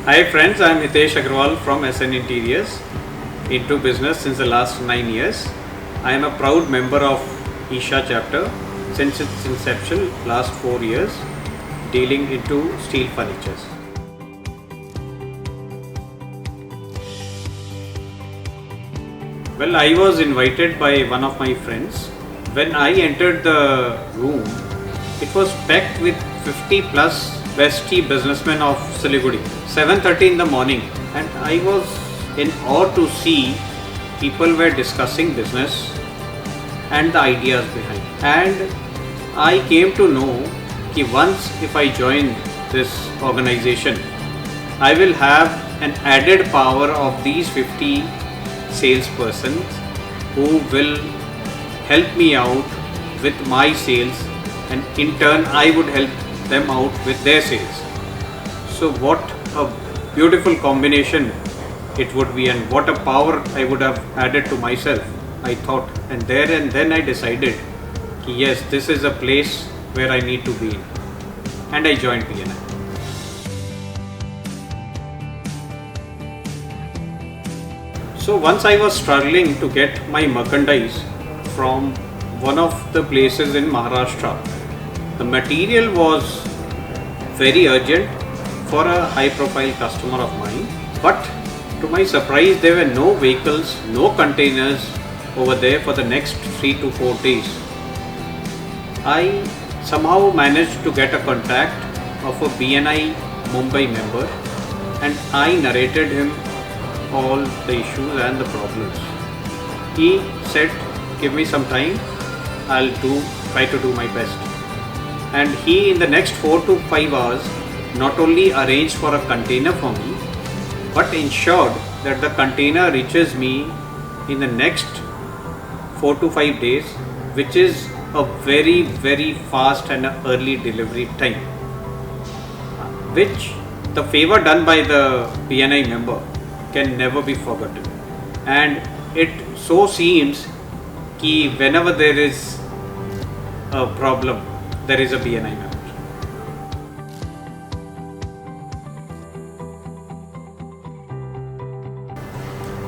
Hi friends, I am Hitesh Agarwal from SN Interiors, into business since the last 9 years. I am a proud member of Isha chapter since its inception last 4 years, dealing into steel furnitures. Well, I was invited by one of my friends. When I entered the room, it was packed with 50 plus bestie businessmen of Siliguri. 7:30 in the morning, and I was in awe to see people were discussing business and the ideas behind. And I came to know that once if I join this organization, I will have an added power of these 50 salespersons who will help me out with my sales, and in turn I would help them out with their sales. So what a beautiful combination it would be, and what a power I would have added to myself, I thought. And then I decided yes, this is a place where I need to be in, and I joined BNI. So once I was struggling to get my merchandise from one of the places in Maharashtra. The material was very urgent for a high profile customer of mine, but to my surprise there were no vehicles, no containers over there for the next 3 to 4 days. I somehow managed to get a contact of a BNI Mumbai member, and I narrated him all the issues and the problems. He said, give me some time, I'll try to do my best. And he in the next 4 to 5 hours not only arranged for a container for me, but ensured that the container reaches me in the next 4 to 5 days, which is a very fast and early delivery time, which the favor done by the BNI member can never be forgotten. And it so seems that whenever there is a problem, there is a BNI member.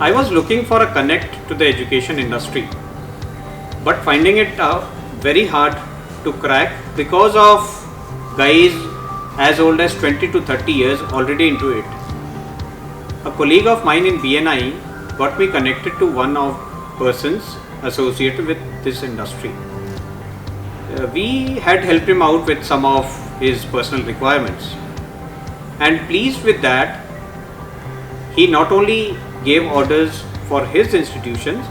I was looking for a connect to the education industry, but finding it very hard to crack because of guys as old as 20 to 30 years already into it. A colleague of mine in BNI got me connected to one of persons associated with this industry. We had helped him out with some of his personal requirements, and pleased with that, he not only gave orders for his institutions,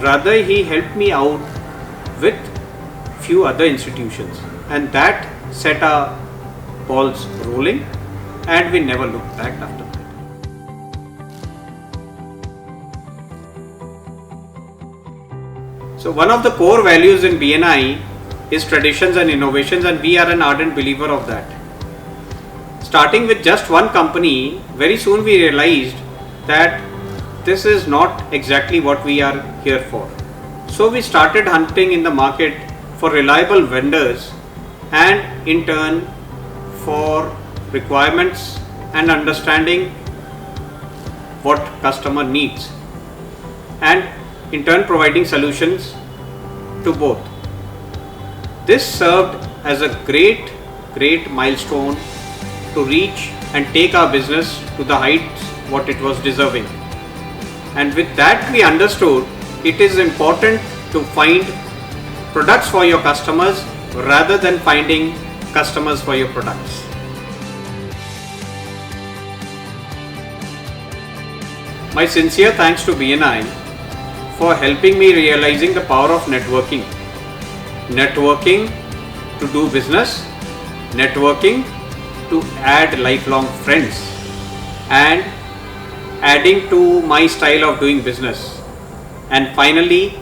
rather he helped me out with few other institutions, and that set our balls rolling, and we never looked back after that. So one of the core values in BNI is traditions and innovations, and we are an ardent believer of that. Starting with just one company, very soon we realized that this is not exactly what we are here for. So we started hunting in the market for reliable vendors, and in turn for requirements and understanding what customer needs, and in turn providing solutions to both. This served as a great milestone to reach and take our business to the heights what it was deserving. And with that we understood it is important to find products for your customers rather than finding customers for your products. My sincere thanks to BNI for helping me realizing the power of networking to do business, networking to add lifelong friends, and adding to my style of doing business. And finally,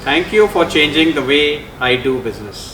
thank you for changing the way I do business.